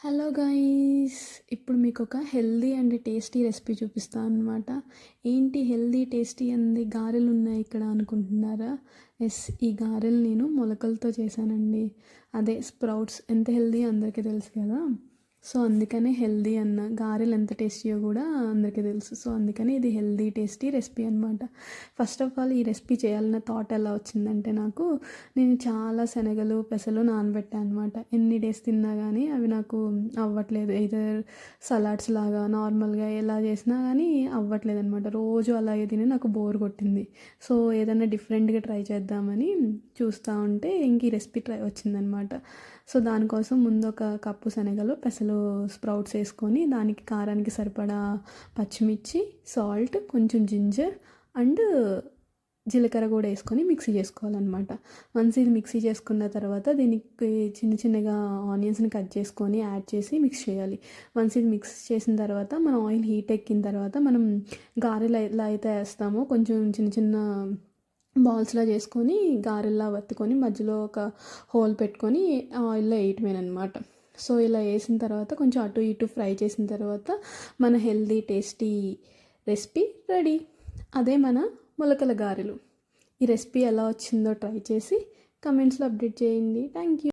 Hello guys, ఇప్పుడు మీకు ఒక హెల్దీ అండ్ టేస్టీ రెసిపీ చూపిస్తాను అనమాట. ఏంటి హెల్దీ టేస్టీ అంది గారెలు ఉన్నాయి ఇక్కడ అనుకుంటున్నారా? ఎస్, ఈ గారెలు నేను మొలకలతో చేశానండి. అదే స్ప్రౌట్స్. ఎంత హెల్దీ అందరికీ తెలుసు కదా. సో అందుకనే హెల్దీ అన్న. గారెలు ఎంత టేస్టీయో కూడా అందరికీ తెలుసు. సో అందుకని ఇది హెల్దీ టేస్టీ రెసిపీ అనమాట. ఫస్ట్ ఆఫ్ ఆల్ ఈ రెసిపీ చేయాలన్న థాట్ ఎలా వచ్చిందంటే, నేను చాలా శనగలు పెసలు నానబెట్టాను అనమాట. ఎన్ని డేస్ తిన్నా కానీ అవి నాకు అవ్వట్లేదు. ఇదర్ సలాడ్స్ లాగా నార్మల్గా ఎలా చేసినా కానీ అవ్వట్లేదు అనమాట. రోజు అలాగే తిని నాకు బోర్ కొట్టింది. సో ఏదైనా డిఫరెంట్గా ట్రై చేద్దామని చూస్తూ ఉంటే ఇంక ఈ రెసిపీ వచ్చిందనమాట. సో దానికోసం ముందు ఒక కప్పు శనగలు పెసలు స్ప్రౌట్స్ వేసుకొని దానికి కారానికి సరిపడా పచ్చిమిర్చి, సాల్ట్, కొంచెం జింజర్ అండ్ జీలకర్ర కూడా వేసుకొని మిక్సీ చేసుకోవాలన్నమాట. వన్స్ ఇది మిక్సీ చేసుకున్న తర్వాత దీనికి చిన్న చిన్నగా ఆనియన్స్ని కట్ చేసుకొని యాడ్ చేసి మిక్స్ చేయాలి. వన్స్ ఇది మిక్స్ చేసిన తర్వాత మనం ఆయిల్ హీట్ ఎక్కిన తర్వాత మనం గారెలు ఎలా అయితే వేస్తామో కొంచెం చిన్న చిన్న బాల్స్లా చేసుకొని గారెల్లా వత్తుకొని మధ్యలో ఒక హోల్ పెట్టుకొని ఆయిల్లో వేయటమేనమాట. సో ఇలా వేసిన తర్వాత కొంచెం అటు ఇటు ఫ్రై చేసిన తర్వాత మన హెల్దీ టేస్టీ రెసిపీ రెడీ. అదే మన మొలకల గారెలు. ఈ రెసిపీ ఎలా వచ్చిందో ట్రై చేసి కమెంట్స్లో అప్డేట్ చేయండి. Thank you.